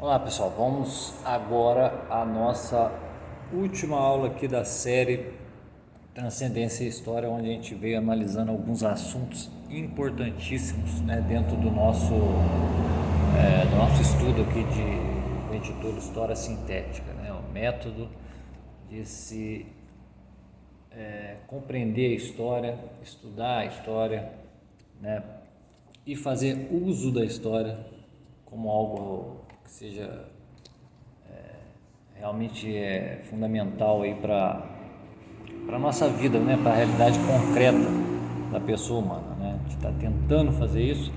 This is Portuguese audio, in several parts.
Olá pessoal, vamos agora à nossa última aula aqui da série Transcendência e História, onde a gente veio analisando alguns assuntos importantíssimos, né, dentro do nosso estudo aqui do intitulo História Sintética, né, o método de se compreender a história, estudar a história, né, e fazer uso da história como algo que seja realmente fundamental aí para a nossa vida, né, para a realidade concreta da pessoa humana, né? A gente está tentando fazer isso,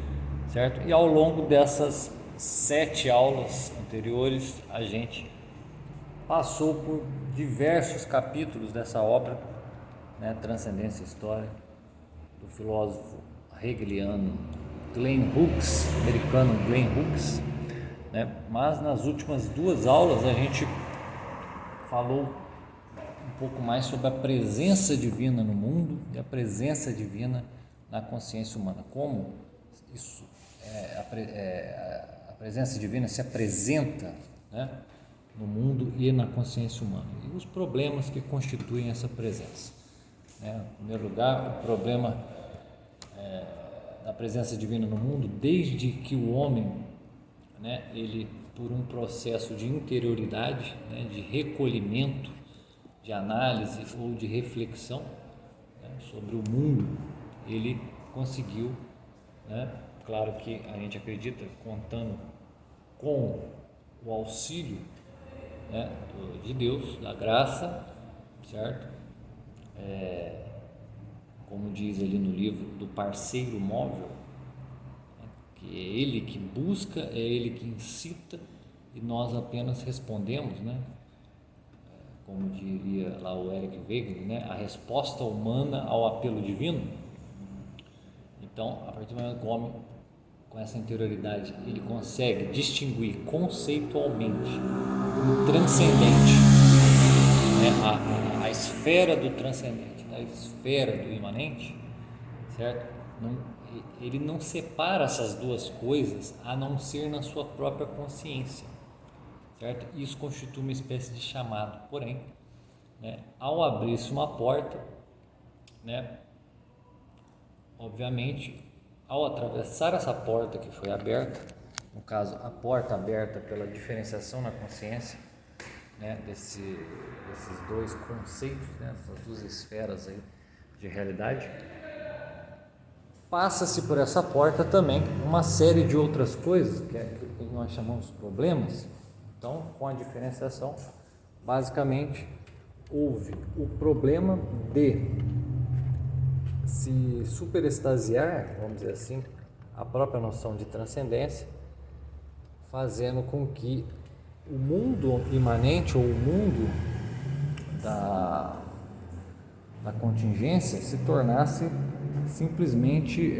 certo? E ao longo dessas 7 aulas anteriores, a gente passou por diversos capítulos dessa obra, né, Transcendência e História, do filósofo hegeliano Glenn Hughes, americano Glenn Hughes, né? Mas nas últimas 2 aulas a gente falou um pouco mais sobre a presença divina no mundo e a presença divina na consciência humana, como isso a presença divina se apresenta, né, no mundo e na consciência humana, e os problemas que constituem essa presença, né? Em primeiro lugar, o problema da presença divina no mundo, desde que o homem, né, ele, por um processo de interioridade, né, de recolhimento, de análise ou de reflexão, né, sobre o mundo, ele conseguiu, né, claro que a gente acredita, contando com o auxílio, né, de Deus, da graça, certo? Como diz ali no livro, do parceiro móvel, né, que é ele que busca, é ele que incita e nós apenas respondemos, né? Como diria lá o Eric Weigel, né, a resposta humana ao apelo divino. Então, a partir do momento que o homem, com essa interioridade, ele consegue distinguir conceitualmente o transcendente, né, a esfera do transcendente, a esfera do imanente, certo? Ele não separa essas duas coisas a não ser na sua própria consciência, certo? Isso constitui uma espécie de chamado. Porém, né, ao abrir-se uma porta, né, obviamente, ao atravessar essa porta que foi aberta, no caso, a porta aberta pela diferenciação na consciência, né, desses dois conceitos, né, essas duas esferas aí de realidade, passa-se por essa porta também uma série de outras coisas, que é aquilo que nós chamamos de problemas. Então, com a diferenciação, basicamente, houve o problema de se superextasiar, vamos dizer assim, a própria noção de transcendência, fazendo com que o mundo imanente ou o mundo da contingência se tornasse simplesmente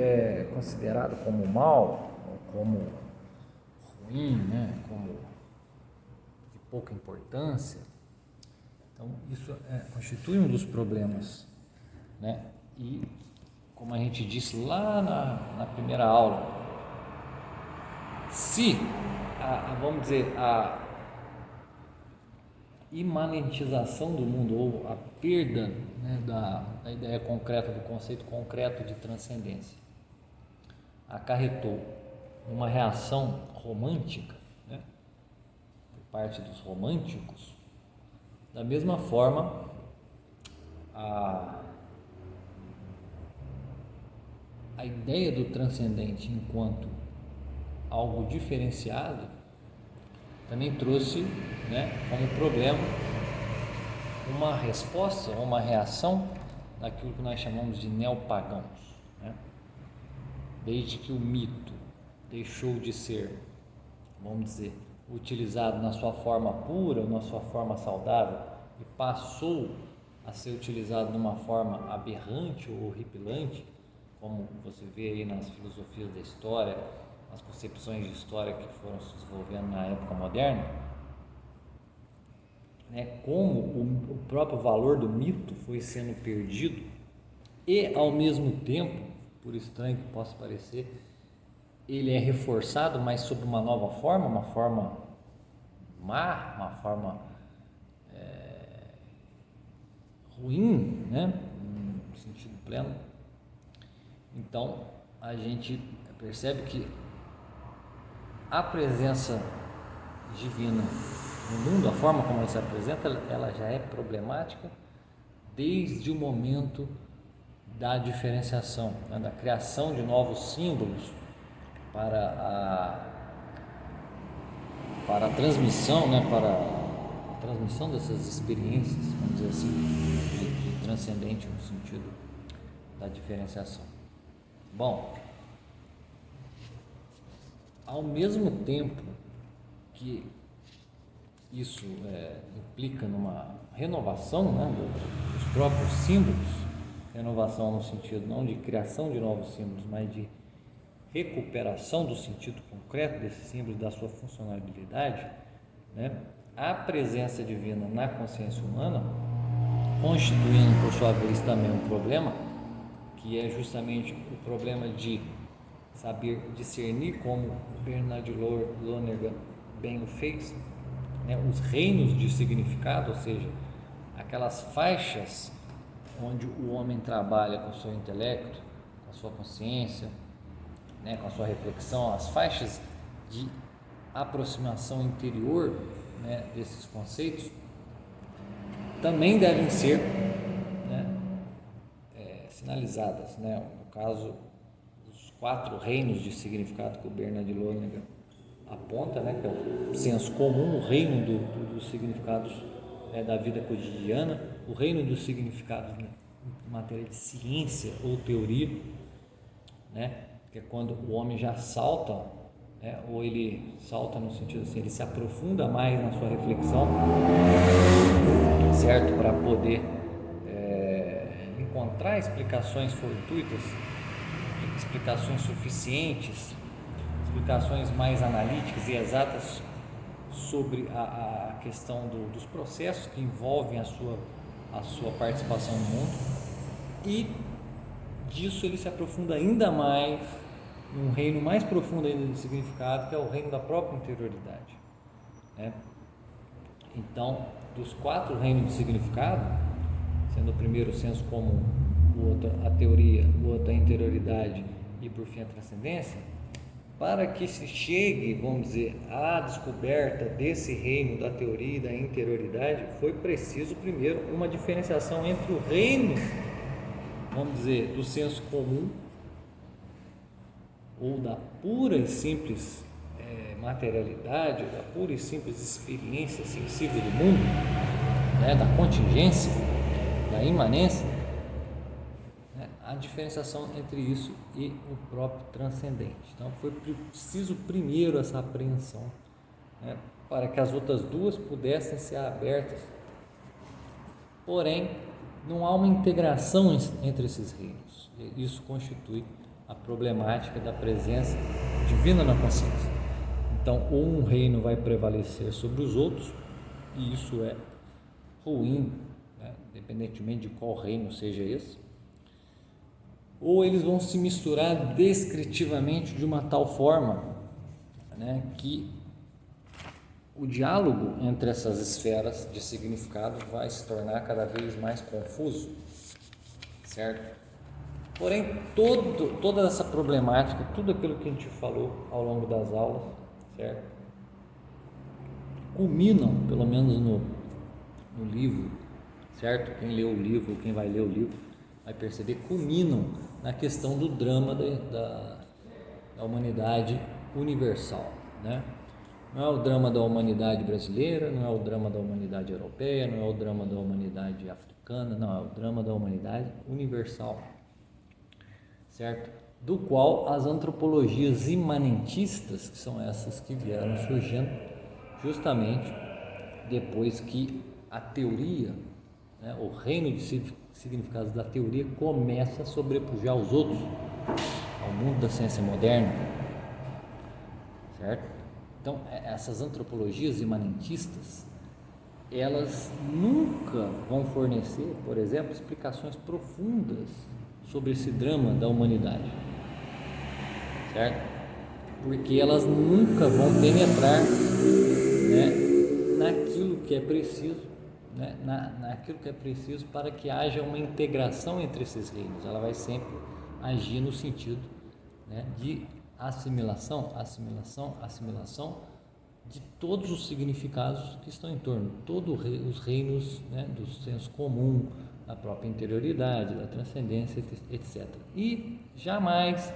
considerado como mal, como ruim, né, como de pouca importância. Então, isso constitui um dos problemas, né? E, como a gente disse lá na primeira aula, se, vamos dizer, a imanentização do mundo, ou a perda, né, da ideia concreta, do conceito concreto de transcendência, acarretou uma reação romântica, né, por parte dos românticos, da mesma forma, a ideia do transcendente enquanto algo diferenciado também trouxe, né, como problema uma resposta, uma reação daquilo que nós chamamos de neopagãos, né? Desde que o mito deixou de ser, vamos dizer, utilizado na sua forma pura, na sua forma saudável, e passou a ser utilizado numa forma aberrante ou horripilante, como você vê aí nas filosofias da história, nas concepções de história que foram se desenvolvendo na época moderna, né, como o próprio valor do mito foi sendo perdido e, ao mesmo tempo, por estranho que possa parecer, ele é reforçado, mas sob uma nova forma, uma forma má, uma forma ruim, né? No sentido pleno. Então a gente percebe que a presença divina no mundo, a forma como ela se apresenta, ela já é problemática desde o momento da diferenciação, né? Da criação de novos símbolos para a transmissão, né? Para a transmissão dessas experiências, vamos dizer assim, de transcendente no sentido da diferenciação. Bom, ao mesmo tempo que isso implica numa renovação, né, dos próprios símbolos, renovação no sentido não de criação de novos símbolos, mas de recuperação do sentido concreto desses símbolos, da sua funcionalidade, né, a presença divina na consciência humana, constituindo por sua vez também um problema, que é justamente o problema de saber discernir, como Bernard Lonergan bem o fez, né, os reinos de significado, ou seja, aquelas faixas onde o homem trabalha com o seu intelecto, com a sua consciência, né, com a sua reflexão, as faixas de aproximação interior, né, desses conceitos, também devem ser, né, sinalizadas, né? No caso, os 4 reinos de significado que o Bernard Lonergan aponta, né, que é o senso comum, o reino dos significados da vida cotidiana, o reino dos significados, né, em matéria de ciência ou teoria, né, que é quando o homem já salta, né, ou ele salta no sentido assim, ele se aprofunda mais na sua reflexão, certo, para poder encontrar explicações fortuitas, explicações suficientes, explicações mais analíticas e exatas sobre a questão dos processos que envolvem a sua participação no mundo, e disso ele se aprofunda ainda mais num reino mais profundo ainda de significado, que é o reino da própria interioridade, né? Então, dos 4 reinos de significado, sendo o primeiro o senso comum, o outro a teoria, o outro a interioridade e por fim a transcendência, para que se chegue, vamos dizer, à descoberta desse reino da teoria e da interioridade, foi preciso primeiro uma diferenciação entre o reino, vamos dizer, do senso comum ou da pura e simples materialidade, da pura e simples experiência sensível do mundo, né, da contingência, da imanência, né, a diferenciação entre isso e o próprio transcendente. Então foi preciso primeiro essa apreensão, né, para que as outras duas pudessem ser abertas. Porém, não há uma integração entre esses reinos. Isso constitui a problemática da presença divina na consciência. Então, ou um reino vai prevalecer sobre os outros, e isso é ruim, né, independentemente de qual reino seja esse, ou eles vão se misturar descritivamente de uma tal forma, né, que o diálogo entre essas esferas de significado vai se tornar cada vez mais confuso, certo? Porém, toda essa problemática, tudo aquilo que a gente falou ao longo das aulas, certo, culminam, pelo menos no livro, certo? Quem leu o livro, quem vai ler o livro, vai perceber, culminam na questão do drama da humanidade universal, né? Não é o drama da humanidade brasileira, não é o drama da humanidade europeia, não é o drama da humanidade africana, não, é o drama da humanidade universal, certo? Do qual as antropologias imanentistas, que são essas que vieram surgindo justamente depois que a teoria, né, o reino de significados da teoria começa a sobrepujar os outros, ao mundo da ciência moderna, certo? Então, essas antropologias imanentistas, elas nunca vão fornecer, por exemplo, explicações profundas sobre esse drama da humanidade, certo? Porque elas nunca vão penetrar, né, que é preciso, né, naquilo que é preciso para que haja uma integração entre esses reinos. Ela vai sempre agir no sentido, né, de assimilação de todos os significados que estão em torno, todos os reinos, né, do senso comum, da própria interioridade, da transcendência, etc. E jamais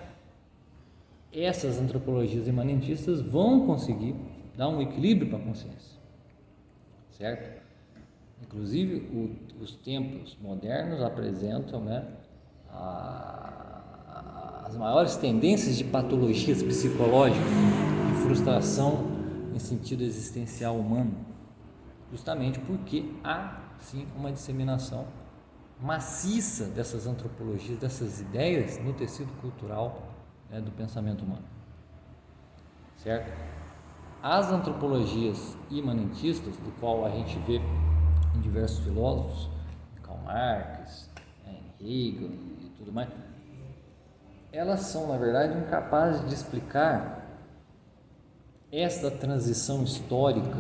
essas antropologias imanentistas vão conseguir dar um equilíbrio para a consciência, certo? Inclusive, os tempos modernos apresentam, né, as maiores tendências de patologias psicológicas, de frustração em sentido existencial humano, justamente porque há, sim, uma disseminação maciça dessas antropologias, dessas ideias no tecido cultural, né, do pensamento humano, certo? As antropologias imanentistas, do qual a gente vê em diversos filósofos, Karl Marx, Hegel e tudo mais, elas são, na verdade, incapazes de explicar esta transição histórica,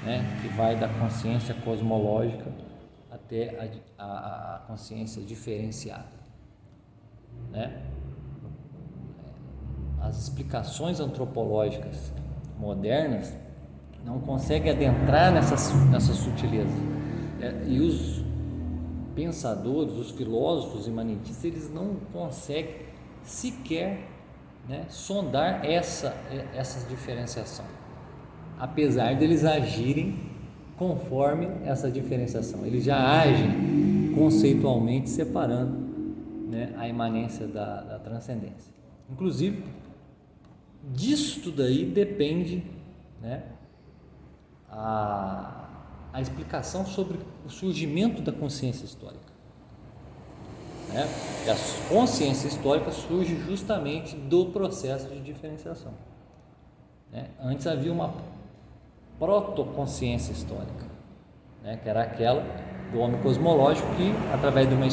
né, que vai da consciência cosmológica até a consciência diferenciada, né? As explicações antropológicas modernas não conseguem adentrar nessa sutileza, e os pensadores, os filósofos imanentistas, eles não conseguem sequer, né, sondar essa diferenciação, apesar deles agirem conforme essa diferenciação. Eles já agem conceitualmente separando, né, a imanência da transcendência. Inclusive, disso daí depende, né, a explicação sobre o surgimento da consciência histórica, né? E a consciência histórica surge justamente do processo de diferenciação, né? Antes havia uma protoconsciência histórica, né, que era aquela do homem cosmológico que, através de uma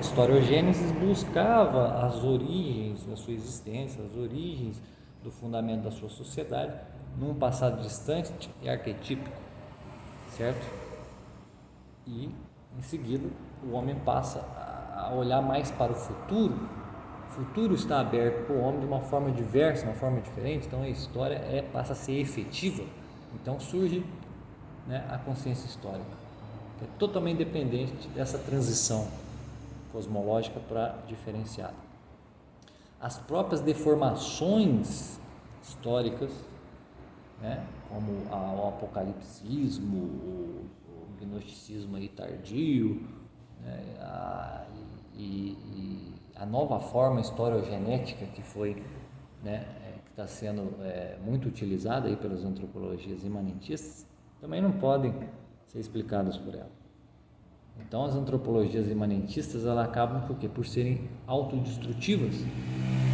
historiogênese, buscava as origens da sua existência, as origens do fundamento da sua sociedade num passado distante e arquetípico, certo? E em seguida o homem passa a olhar mais para o futuro. O futuro está aberto para o homem de uma forma diversa, uma forma diferente. Então a história passa a ser efetiva. Então surge, né, a consciência histórica, que é totalmente dependente dessa transição cosmológica para diferenciada. As próprias deformações históricas, né, como o apocalipsismo, o gnosticismo aí tardio, né, e a nova forma historiogenética que foi, né, que está sendo muito utilizada aí pelas antropologias imanentistas, também não podem ser explicadas por ela. Então, as antropologias imanentistas, elas acabam por quê? Por serem autodestrutivas,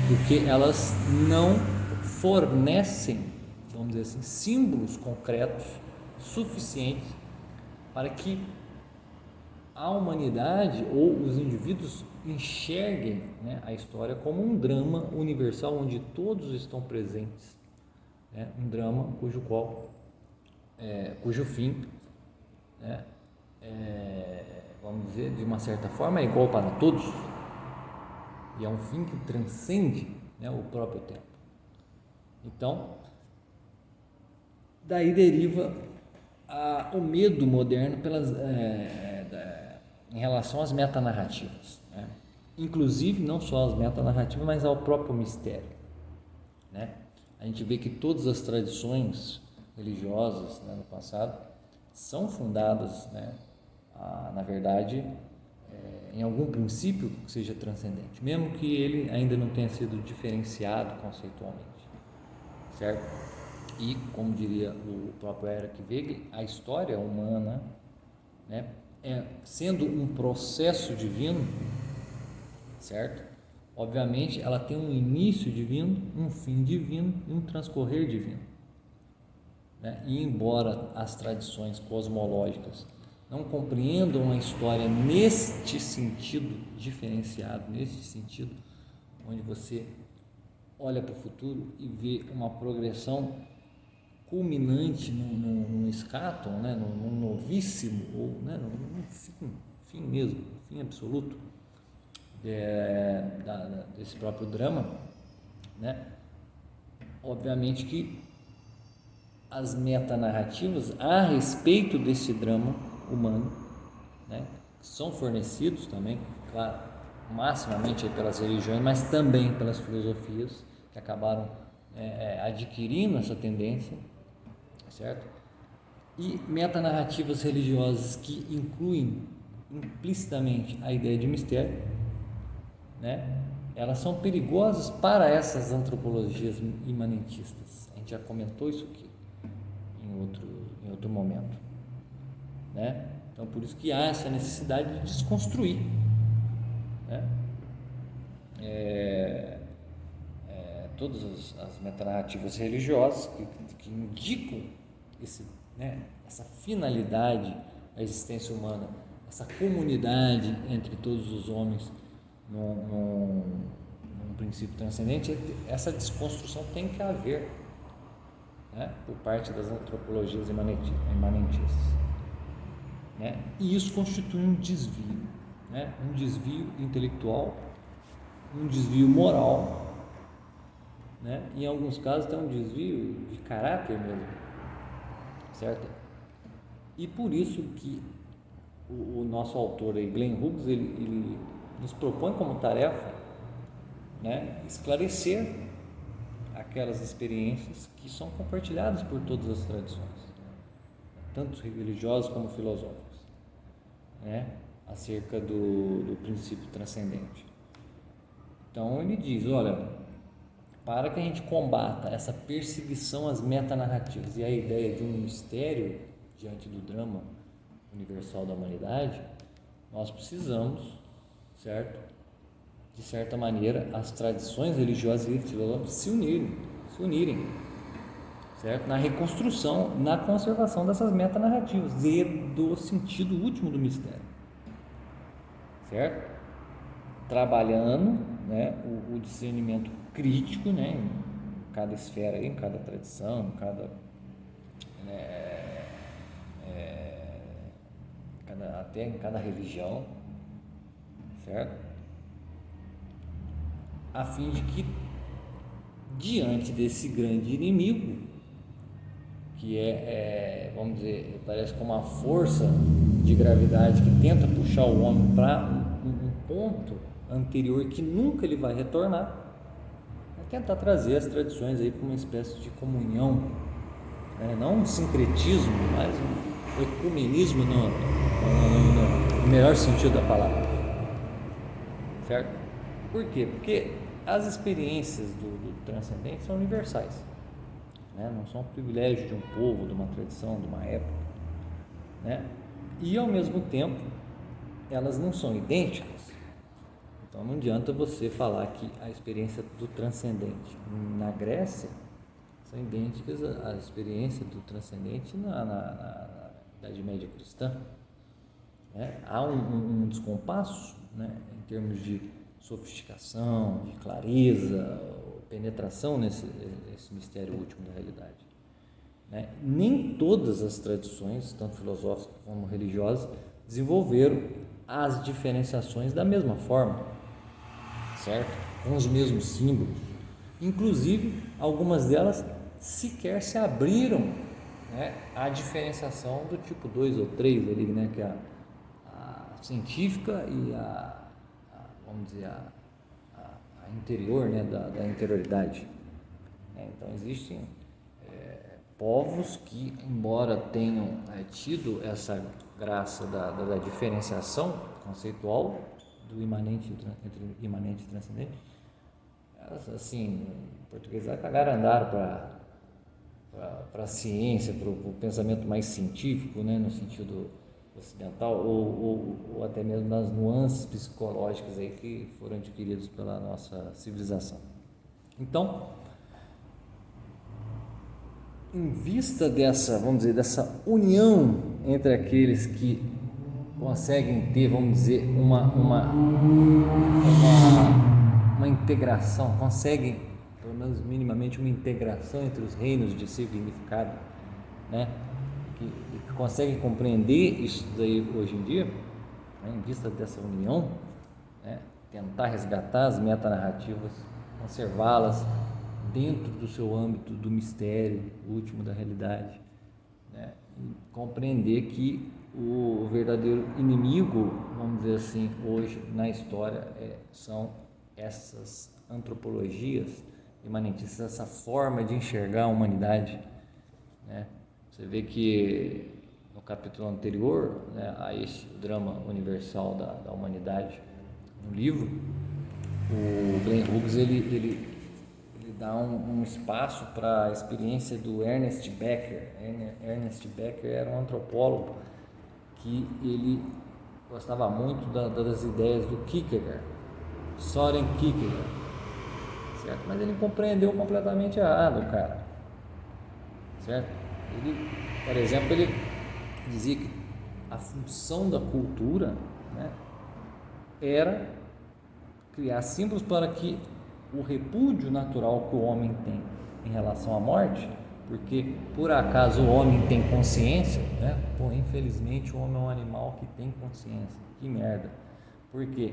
porque elas não fornecem, vamos dizer assim, símbolos concretos suficientes para que a humanidade ou os indivíduos enxerguem, né, a história como um drama universal onde todos estão presentes, né, um drama cujo fim, né, vamos dizer, de uma certa forma é igual para todos, e é um fim que transcende, né, o próprio tempo. Então, daí deriva o medo moderno em relação às metanarrativas, né? Inclusive não só às metanarrativas, mas ao próprio mistério, né? A gente vê que todas as tradições religiosas, né, no passado são fundadas, né, na verdade, em algum princípio que seja transcendente, mesmo que ele ainda não tenha sido diferenciado conceitualmente, certo? E, como diria o próprio Eric Wegelin, a história humana, né, sendo um processo divino, certo? Obviamente, ela tem um início divino, um fim divino e um transcorrer divino, né? E embora as tradições cosmológicas não compreendam a história neste sentido diferenciado, neste sentido onde você olha para o futuro e vê uma progressão culminante num escatom, né, num novíssimo, ou, né, num fim mesmo, fim absoluto desse próprio drama, né? Obviamente que as metanarrativas a respeito desse drama humano, né, são fornecidos também, claro, maximamente pelas religiões, mas também pelas filosofias que acabaram adquirindo essa tendência, certo? E metanarrativas religiosas que incluem implicitamente a ideia de mistério, né? Elas são perigosas para essas antropologias imanentistas. A gente já comentou isso aqui em outro momento, né? Então, por isso que há essa necessidade de desconstruir, né? Todas as metanarrativas religiosas que indicam essa finalidade da existência humana, essa comunidade entre todos os homens num princípio transcendente, essa desconstrução tem que haver, né, por parte das antropologias imanentistas, né? E isso constitui um desvio, né? Um desvio intelectual, um desvio moral, né? Em alguns casos tem um desvio de caráter mesmo, certo? E por isso que o nosso autor aí, Glenn Hughes, ele nos propõe como tarefa, né, esclarecer aquelas experiências que são compartilhadas por todas as tradições, tanto religiosas como filosóficas, né, acerca do princípio transcendente. Então ele diz, olha, para que a gente combata essa perseguição às metanarrativas e a ideia de um mistério diante do drama universal da humanidade, nós precisamos, certo? De certa maneira, as tradições religiosas e filosóficas se unirem, certo? Na reconstrução, na conservação dessas metanarrativas e do sentido último do mistério, certo? Trabalhando, né, o discernimento crítico, né, em cada esfera, em cada tradição, até em cada religião, certo? A fim de que, diante desse grande inimigo, que vamos dizer, parece como uma força de gravidade que tenta puxar o homem para um ponto anterior que nunca ele vai retornar, é tentar trazer as tradições aí para uma espécie de comunhão, né? Não um sincretismo, mas um ecumenismo no melhor sentido da palavra, certo? Por quê? Porque as experiências do transcendente são universais, né? Não são privilégio de um povo, de uma tradição, de uma época, né? E ao mesmo tempo elas não são idênticas. Então não adianta você falar que a experiência do transcendente na Grécia são idênticas à experiência do transcendente na Idade Média cristã, né? Há um descompasso, né, em termos de sofisticação, de clareza, penetração nesse mistério último da realidade, né? Nem todas as tradições, tanto filosóficas como religiosas, desenvolveram as diferenciações da mesma forma, certo? Com os mesmos símbolos. Inclusive, algumas delas sequer se abriram, né, à diferenciação do tipo 2 ou 3 ali, né, que é a científica e vamos dizer, a interior, né, da interioridade. Então existem povos que, embora tenham tido essa graça da diferenciação conceitual do imanente entre imanente e transcendente, elas, assim, em português, cagaram andaram para a ciência, para o pensamento mais científico, né, no sentido ocidental, ou até mesmo nas nuances psicológicas aí que foram adquiridas pela nossa civilização. Então, em vista dessa, vamos dizer, dessa união entre aqueles que conseguem ter, vamos dizer, uma integração, conseguem, pelo menos minimamente, uma integração entre os reinos de significado né, que conseguem compreender isso daí hoje em dia, né, em vista dessa união, né, tentar resgatar as metanarrativas, conservá-las dentro do seu âmbito do mistério último da realidade, né, e compreender que o verdadeiro inimigo, vamos dizer assim, hoje na história são essas antropologias imanentistas, essa forma de enxergar a humanidade, né? Você vê que no capítulo anterior, né, a esse drama universal da humanidade, no livro, o Glenn Hughes ele dá um espaço para a experiência do Ernest Becker. Ernest Becker era um antropólogo que ele gostava muito das ideias do Kierkegaard, Soren Kierkegaard, certo? Mas ele compreendeu completamente errado, cara, certo? Ele, por exemplo, ele dizia que a função da cultura, né, era criar símbolos para que o repúdio natural que o homem tem em relação à morte, porque por acaso o homem tem consciência, né? Pô, infelizmente o homem é um animal que tem consciência, que merda. Por quê?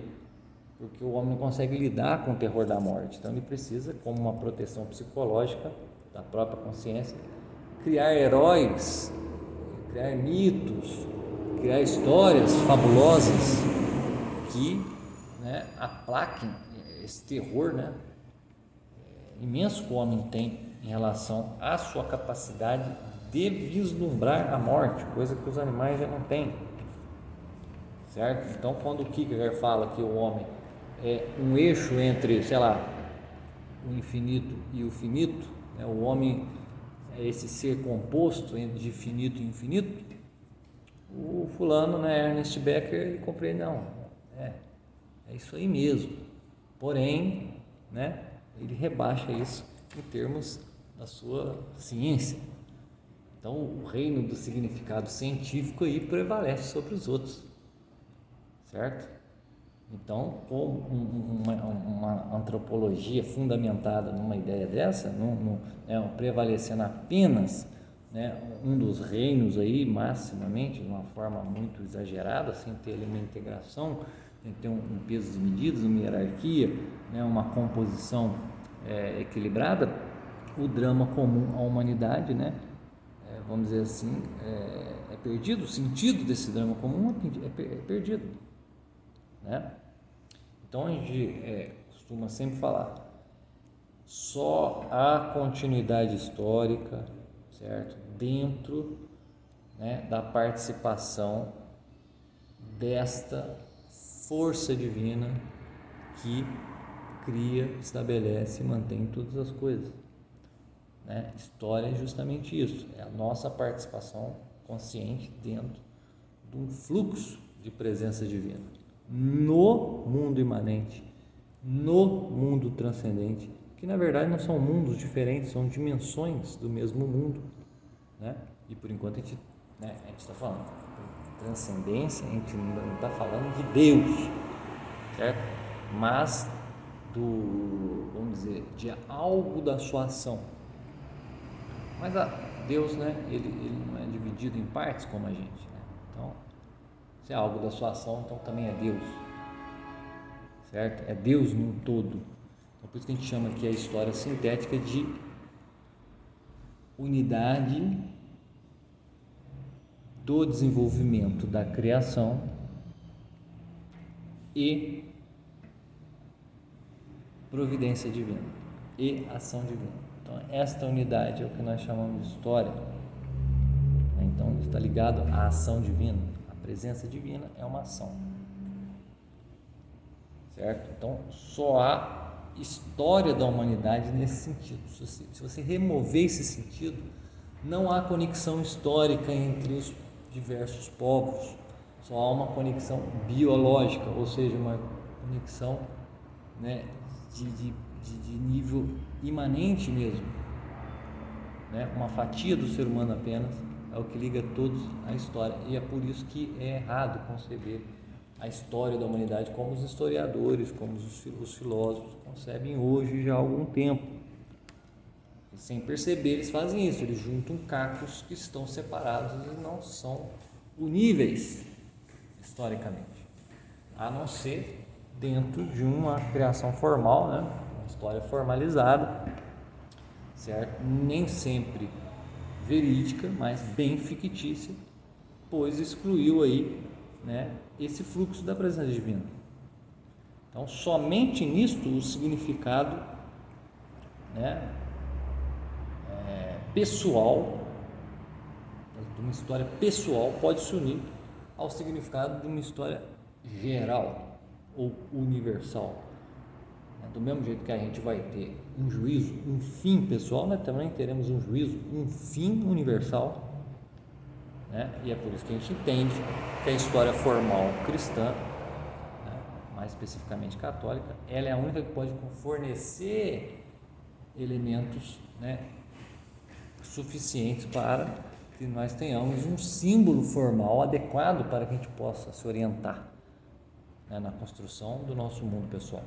Porque o homem não consegue lidar com o terror da morte, então ele precisa, como uma proteção psicológica da própria consciência, criar heróis, criar mitos, criar histórias fabulosas que, né, aplaquem esse terror, né, imenso que o homem tem em relação à sua capacidade de vislumbrar a morte, coisa que os animais já não têm, certo? Então, quando o Kierkegaard fala que o homem é um eixo entre, sei lá, o infinito e o finito, né, o homem é esse ser composto de finito e infinito, o fulano, né, Ernest Becker, ele compreende, não, é isso aí mesmo. Porém, né, ele rebaixa isso em termos da sua ciência. Então, o reino do significado científico aí prevalece sobre os outros, certo? Então, uma antropologia fundamentada numa ideia dessa, prevalecendo apenas, né, um dos reinos aí, maximamente, de uma forma muito exagerada, sem ter ali uma integração, tem que ter um peso e medidas, uma hierarquia, né, uma composição equilibrada, o drama comum à humanidade, né, vamos dizer assim, é perdido, o sentido desse drama comum é perdido, né? Então a gente costuma sempre falar, só há continuidade histórica, certo? Dentro, né, da participação desta força divina que cria, estabelece e mantém todas as coisas, né? História é justamente isso, é a nossa participação consciente dentro de um fluxo de presença divina no mundo imanente, no mundo transcendente, que na verdade não são mundos diferentes, são dimensões do mesmo mundo, né? E por enquanto a gente está falando transcendência, a gente não está falando de Deus, certo? Mas vamos dizer, de algo da sua ação. Mas Deus, né, ele não é dividido em partes como a gente, né? Então, se é algo da sua ação, então também é Deus, certo? É Deus num todo. Então, por isso que a gente chama aqui a história sintética de unidade do desenvolvimento da criação e providência divina e ação divina. Então, esta unidade é o que nós chamamos de história. Então, está ligado à ação divina. A presença divina é uma ação, certo? Então, só há história da humanidade nesse sentido. Se você remover esse sentido, não há conexão histórica entre os diversos povos. Só há uma conexão biológica, ou seja, uma conexão, né, de nível imanente mesmo, né? Uma fatia do ser humano apenas é o que liga todos à história, e é por isso que é errado conceber a história da humanidade como os historiadores, como os filósofos concebem hoje já há algum tempo. E sem perceber, eles fazem isso, eles juntam cacos que estão separados e não são uníveis historicamente, a não ser dentro de uma criação formal, né? Uma história formalizada, certo? Nem sempre verídica, mas bem fictícia, pois excluiu aí, né, esse fluxo da presença divina. Então, somente nisto o significado, né, pessoal, de uma história pessoal, pode se unir ao significado de uma história geral ou universal. Do mesmo jeito que a gente vai ter um juízo, um fim pessoal, nós também teremos um juízo, um fim universal, né? E é por isso que a gente entende que a história formal cristã, né, mais especificamente católica, ela é a única que pode fornecer elementos, né, suficientes para que nós tenhamos um símbolo formal adequado para que a gente possa se orientar, né, na construção do nosso mundo pessoal.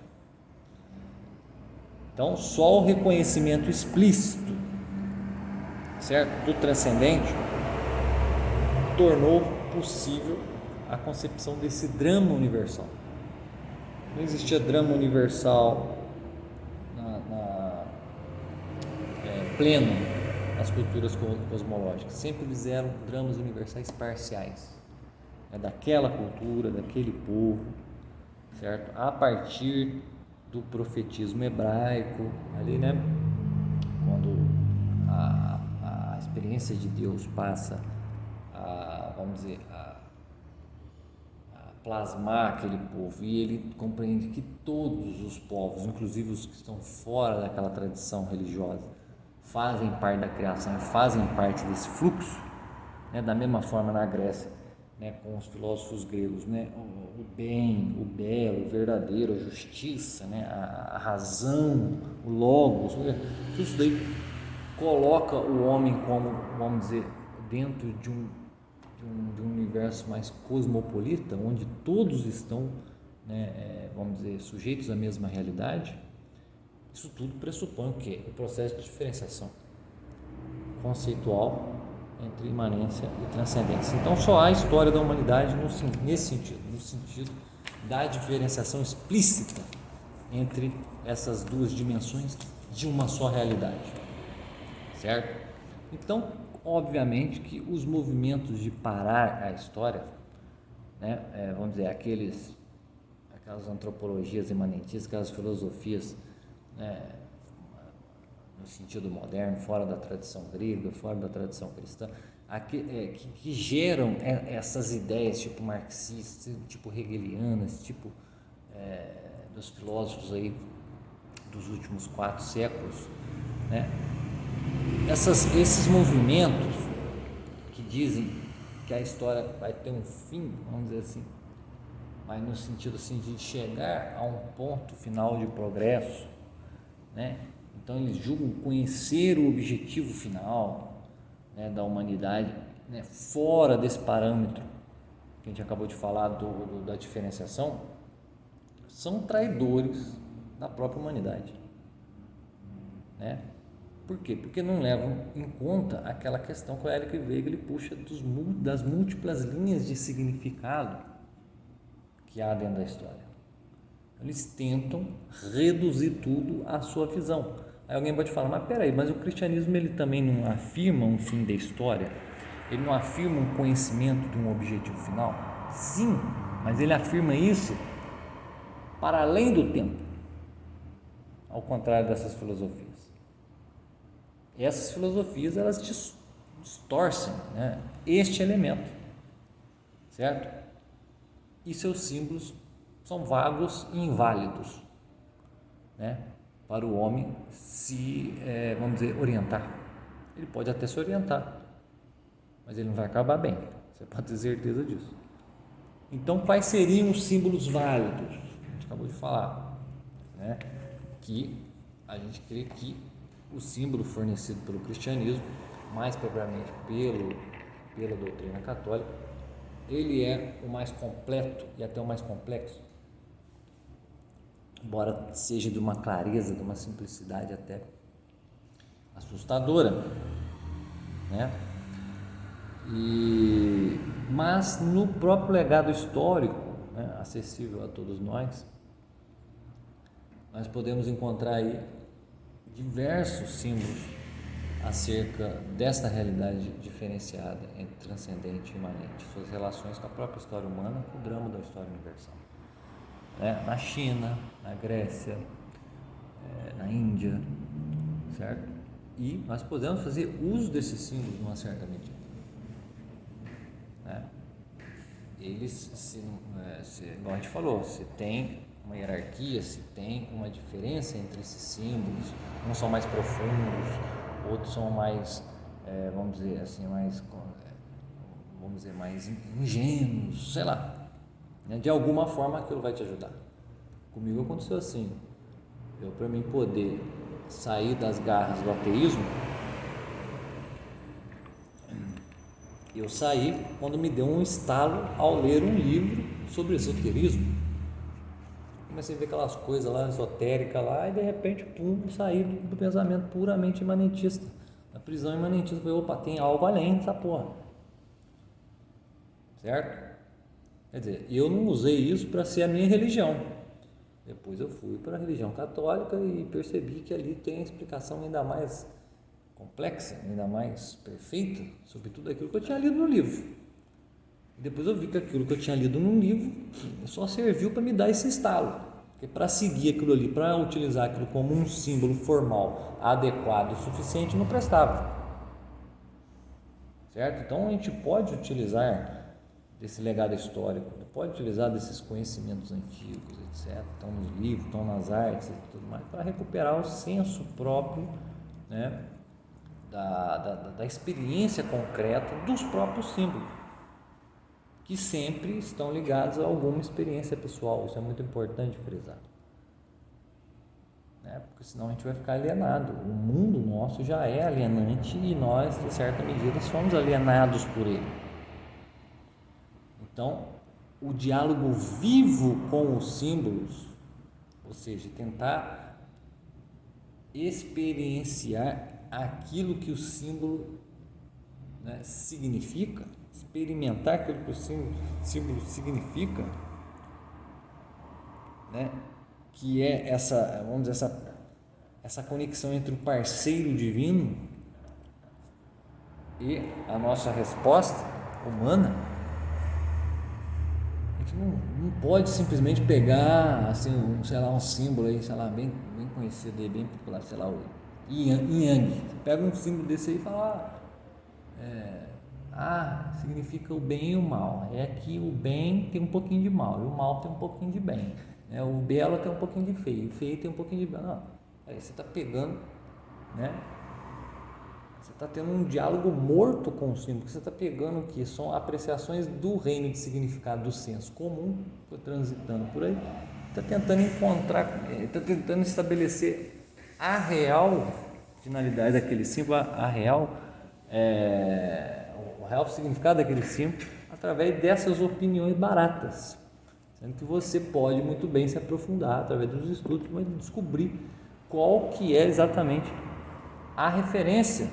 Então, só o reconhecimento explícito, certo, do transcendente tornou possível a concepção desse drama universal. Não existia drama universal pleno nas culturas cosmológicas. Sempre eles eram dramas universais parciais, daquela cultura, daquele povo, certo? A partir do profetismo hebraico, ali, né? Quando a experiência de Deus passa a, vamos dizer, a plasmar aquele povo, e ele compreende que todos os povos, inclusive os que estão fora daquela tradição religiosa, fazem parte da criação e fazem parte desse fluxo, né? Da mesma forma na Grécia, né, com os filósofos gregos, né, o bem, o belo, o verdadeiro, a justiça, né, a razão, o logos, tudo isso daí coloca o homem como, vamos dizer, dentro de um universo mais cosmopolita, onde todos estão, né, vamos dizer, sujeitos à mesma realidade. Isso tudo pressupõe o quê? O processo de diferenciação conceitual entre imanência e transcendência. Então, só há a história da humanidade nesse sentido, no sentido da diferenciação explícita entre essas duas dimensões de uma só realidade, certo? Então, obviamente que os movimentos de parar a história, né, vamos dizer, aquelas antropologias imanentistas, aquelas filosofias, né, no sentido moderno, fora da tradição grega, fora da tradição cristã, que geram essas ideias tipo marxistas, tipo hegelianas, tipo dos filósofos aí dos últimos 4 séculos, né? Esses movimentos que dizem que a história vai ter um fim, vamos dizer assim, mas no sentido assim de chegar a um ponto final de progresso, né? Então eles julgam conhecer o objetivo final, né, da humanidade, né, fora desse parâmetro que a gente acabou de falar da diferenciação, são traidores da própria humanidade, né? Por quê? Porque não levam em conta aquela questão que o Eric Weigel puxa das múltiplas linhas de significado que há dentro da história. Eles tentam reduzir tudo à sua visão. Aí alguém pode falar, mas peraí, mas o cristianismo ele também não afirma um fim da história? Ele não afirma um conhecimento de um objetivo final? Sim, mas ele afirma isso para além do tempo, ao contrário dessas filosofias. E essas filosofias, elas distorcem, né, este elemento, certo? E seus símbolos são vagos e inválidos, né, para o homem se, vamos dizer, orientar. Ele pode até se orientar, mas ele não vai acabar bem, você pode ter certeza disso. Então, quais seriam os símbolos válidos? A gente acabou de falar, né, que a gente crê que o símbolo fornecido pelo cristianismo, mais propriamente pela doutrina católica, ele é o mais completo e até o mais complexo, embora seja de uma clareza, de uma simplicidade assustadora, né? Mas no próprio legado histórico, né, acessível a todos nós podemos encontrar aí diversos símbolos acerca desta realidade diferenciada entre transcendente e imanente, suas relações com a própria história humana, com o drama da história universal, né? Na China, na Grécia, na Índia, certo? E nós podemos fazer uso desses símbolos numa certa medida, né? Eles, igual a gente falou, se tem uma hierarquia, se tem uma diferença entre esses símbolos, uns são mais profundos, outros são mais, vamos dizer assim, mais ingênuos, sei lá, né? De alguma forma aquilo vai te ajudar. Comigo aconteceu assim, para mim poder sair das garras do ateísmo, eu saí quando me deu um estalo ao ler um livro sobre esoterismo. Comecei a ver aquelas coisas lá esotéricas lá e de repente, pum, saí do pensamento puramente imanentista, da prisão imanentista. Eu falei, opa, tem algo além dessa porra, certo? Quer dizer, eu não usei isso para ser a minha religião. Depois eu fui para a religião católica e percebi que ali tem a explicação ainda mais complexa, ainda mais perfeita sobre tudo aquilo que eu tinha lido no livro. E depois eu vi que aquilo que eu tinha lido num livro só serviu para me dar esse estalo, porque para seguir aquilo ali, para utilizar aquilo como um símbolo formal adequado o suficiente, não prestava, certo? Então a gente pode utilizar desse legado histórico, pode utilizar desses conhecimentos antigos, etc., estão nos livros, estão nas artes e tudo mais, para recuperar o senso próprio, né, da experiência concreta dos próprios símbolos, que sempre estão ligados a alguma experiência pessoal. Isso é muito importante frisar, né? Porque senão a gente vai ficar alienado. O mundo nosso já é alienante e nós, de certa medida, somos alienados por ele. Então, o diálogo vivo com os símbolos, ou seja, tentar experienciar aquilo que o símbolo, né, significa, experimentar aquilo que o símbolo significa, né, que é essa, vamos dizer, essa conexão entre o parceiro divino e a nossa resposta humana. A gente não pode simplesmente pegar assim, um símbolo aí, sei lá, bem conhecido aí, bem popular, sei lá, o Yang. Você pega um símbolo desse aí e fala, significa o bem e o mal. É que o bem tem um pouquinho de mal e o mal tem um pouquinho de bem. O belo tem um pouquinho de feio, o feio tem um pouquinho de belo. Não, aí você está pegando, né? Você está tendo um diálogo morto com o símbolo. Você está pegando o que são apreciações do reino de significado do senso comum, foi transitando por aí, está tentando encontrar, está tentando estabelecer a real finalidade daquele símbolo, o real significado daquele símbolo, através dessas opiniões baratas, sendo que você pode muito bem se aprofundar através dos estudos, mas descobrir qual que é exatamente a referência,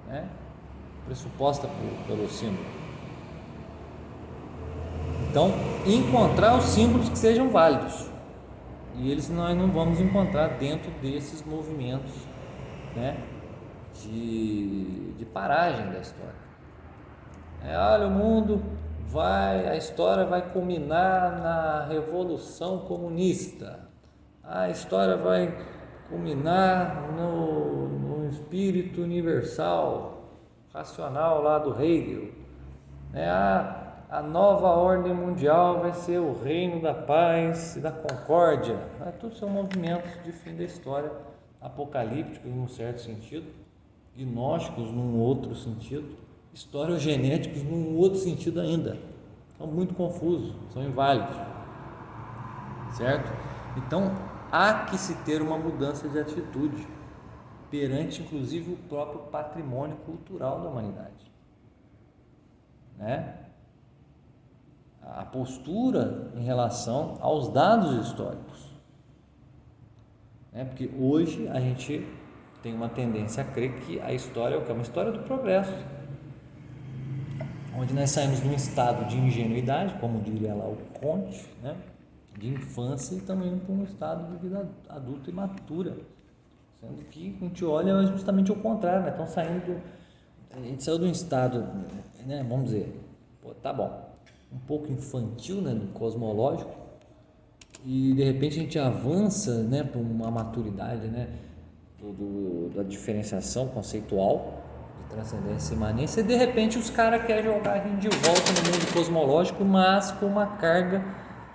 né, pressuposta pelo símbolo. Então, encontrar os símbolos que sejam válidos, e eles nós não vamos encontrar dentro desses movimentos, né, de paragem da história. Olha, o mundo a história vai culminar na Revolução Comunista, a história vai culminar no espírito universal, racional lá do Hegel, a nova ordem mundial vai ser o reino da paz e da concórdia. Tudo são movimentos de fim da história, apocalípticos num certo sentido, gnósticos num outro sentido, historiogenéticos num outro sentido ainda. São muito confusos, são inválidos, certo? Então há que se ter uma mudança de atitude perante inclusive o próprio patrimônio cultural da humanidade, né? A postura em relação aos dados históricos, né? Porque hoje a gente tem uma tendência a crer que a história é o que? É uma história do progresso, onde nós saímos de um estado de ingenuidade, como diria lá o Conte, né? De infância, e estamos indo para um estado de vida adulta e matura, sendo que a gente olha justamente o contrário, né? Estão saindo, a gente saiu de um estado, né? Vamos dizer, tá bom, um pouco infantil, né? Cosmológico, e de repente a gente avança, né? Para uma maturidade, né? Da diferenciação conceitual, de transcendência e imanência, e de repente os caras querem jogar a gente de volta no mundo cosmológico, mas com uma carga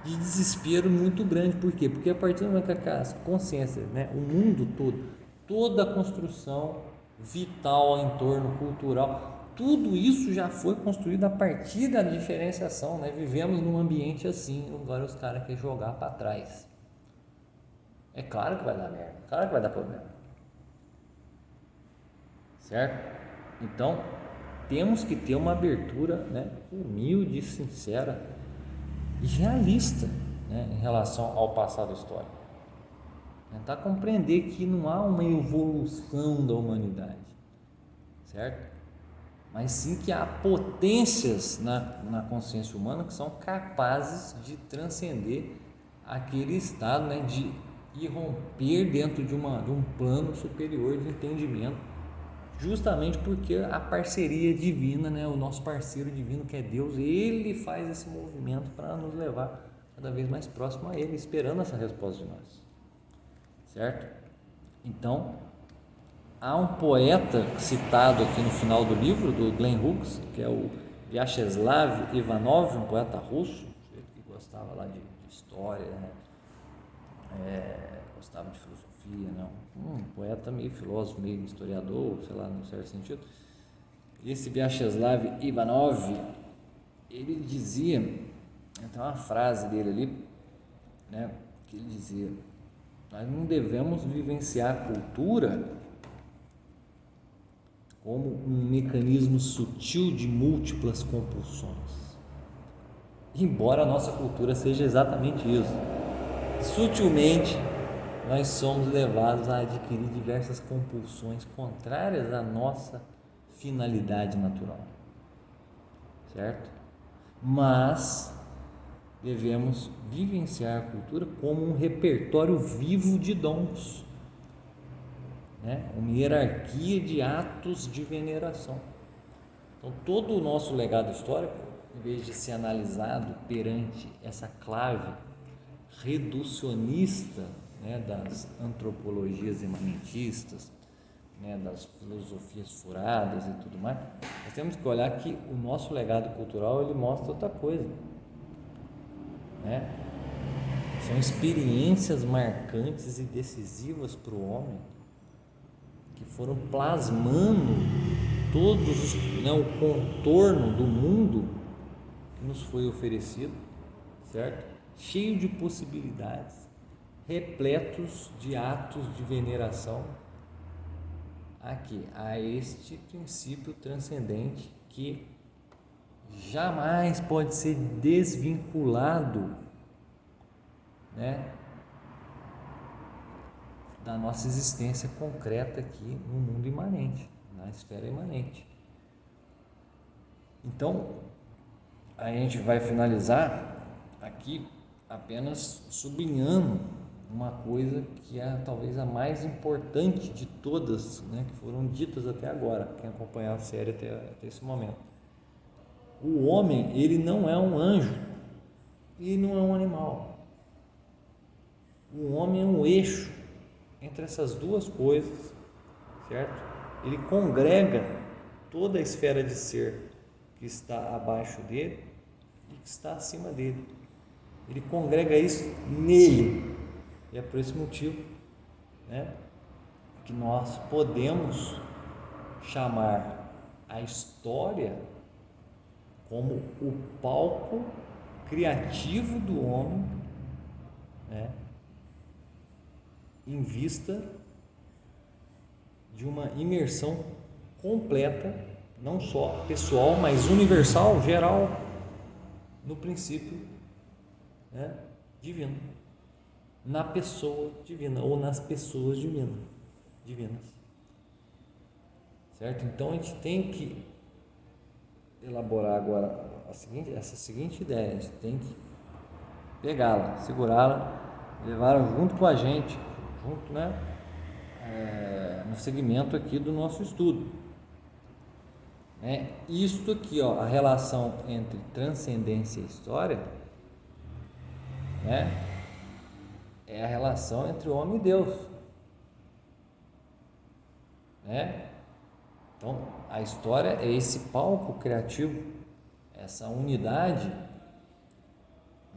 de desespero muito grande. Por quê? Porque a partir do momento que a consciência, né, o mundo todo, toda a construção vital ao entorno cultural, tudo isso já foi construído a partir da diferenciação, né? Vivemos num ambiente assim, agora os caras querem jogar para trás. É claro que vai dar merda, claro que vai dar problema, certo? Então temos que ter uma abertura, né, humilde, sincera e realista, né, em relação ao passado histórico. Tentar compreender que não há uma evolução da humanidade, certo? Mas sim que há potências na consciência humana que são capazes de transcender aquele estado, né, de irromper dentro de um plano superior de entendimento, justamente porque a parceria divina, né, o nosso parceiro divino, que é Deus, ele faz esse movimento para nos levar cada vez mais próximo a ele, esperando essa resposta de nós, certo? Então, há um poeta citado aqui no final do livro, do Glenn Hughes, que é o Vyacheslav Ivanov, um poeta russo, que gostava lá de história, né? Gostava de filosofia, né? Um poeta meio filósofo, meio historiador, sei lá, no certo sentido. E esse Vyacheslav Ivanov, ele dizia, tem uma frase dele ali, né, que ele dizia: nós não devemos vivenciar a cultura como um mecanismo sutil de múltiplas compulsões, embora a nossa cultura seja exatamente isso. Sutilmente nós somos levados a adquirir diversas compulsões contrárias à nossa finalidade natural, certo? Mas devemos vivenciar a cultura como um repertório vivo de dons, né? Uma hierarquia de atos de veneração. Então, todo o nosso legado histórico, em vez de ser analisado perante essa clave reducionista, né, das antropologias imanentistas, né, das filosofias furadas e tudo mais, nós temos que olhar que o nosso legado cultural, ele mostra outra coisa, né? São experiências marcantes e decisivas para o homem, que foram plasmando todos, né, o contorno do mundo que nos foi oferecido, certo? Cheio de possibilidades, repletos de atos de veneração aqui a este princípio transcendente que jamais pode ser desvinculado, né, da nossa existência concreta aqui no mundo imanente, na esfera imanente. Então, a gente vai finalizar aqui apenas sublinhando uma coisa que é talvez a mais importante de todas, né, que foram ditas até agora, quem acompanhar a série até esse momento. O homem, ele não é um anjo e não é um animal. O homem é um eixo entre essas duas coisas, certo? Ele congrega toda a esfera de ser que está abaixo dele e que está acima dele. Ele congrega isso nele, e é por esse motivo, né, que nós podemos chamar a história como o palco criativo do homem, né, em vista de uma imersão completa, não só pessoal, mas universal, geral, no princípio, né, divino. na pessoa divina ou nas pessoas divinas. Certo? Então a gente tem que elaborar agora essa seguinte ideia: a gente tem que pegá-la, segurá-la, levá-la junto com a gente, junto, né, no segmento aqui do nosso estudo. Isto aqui, ó, a relação entre transcendência e história, né, é a relação entre o homem e Deus, né? Então, a história é esse palco criativo, essa unidade,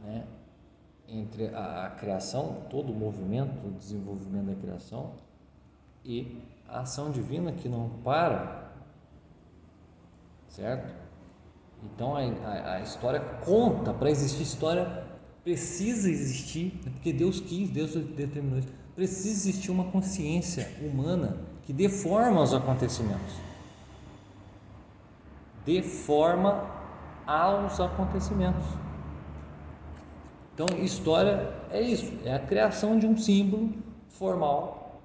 né, entre a criação, todo o movimento, o desenvolvimento da criação e a ação divina que não para, certo? Então, a história conta. Para existir história, precisa existir, porque Deus quis, Deus determinou isso, precisa existir uma consciência humana que dê forma aos acontecimentos. Dê forma aos acontecimentos. Então, história é isso, é a criação de um símbolo formal,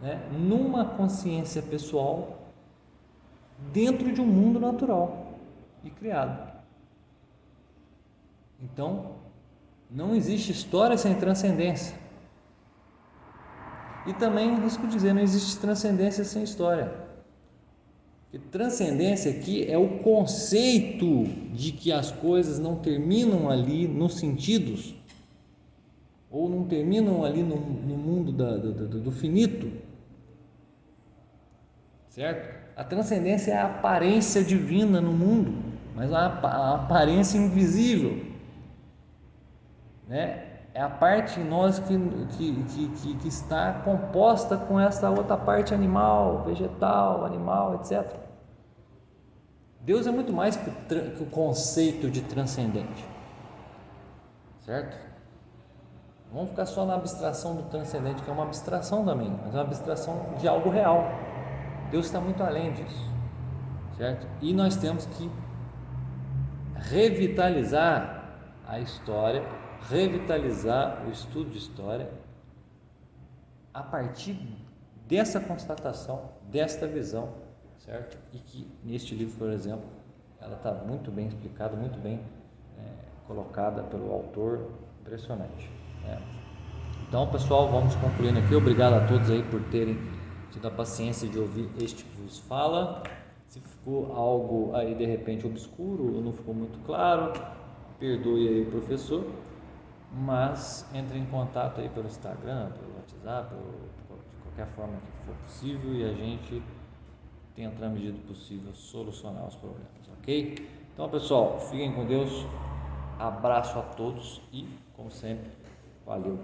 né, numa consciência pessoal, dentro de um mundo natural e criado. Então, não existe história sem transcendência. E também, risco dizer, não existe transcendência sem história. E transcendência aqui é o conceito de que as coisas não terminam ali nos sentidos, ou não terminam ali no mundo do finito, certo? A transcendência é a aparência divina no mundo, mas a aparência invisível, né? É a parte em nós que está composta com essa outra parte animal, vegetal, animal, etc. Deus é muito mais que o conceito de transcendente, certo? Não vamos ficar só na abstração do transcendente, que é uma abstração também, mas é uma abstração de algo real. Deus está muito além disso, certo? E nós temos que revitalizar a história, revitalizar o estudo de história a partir dessa constatação, desta visão, certo? E que neste livro, por exemplo, ela está muito bem explicada, muito bem colocada pelo autor, impressionante, né? Então, pessoal, vamos concluindo aqui. Obrigado a todos aí por terem tido a paciência de ouvir este que vos fala. Se ficou algo aí de repente obscuro ou não ficou muito claro, perdoe aí o professor, mas entre em contato aí pelo Instagram, pelo WhatsApp, de qualquer forma que for possível, e a gente tenta, na medida do possível, solucionar os problemas, ok? Então, pessoal, fiquem com Deus, abraço a todos e, como sempre, valeu!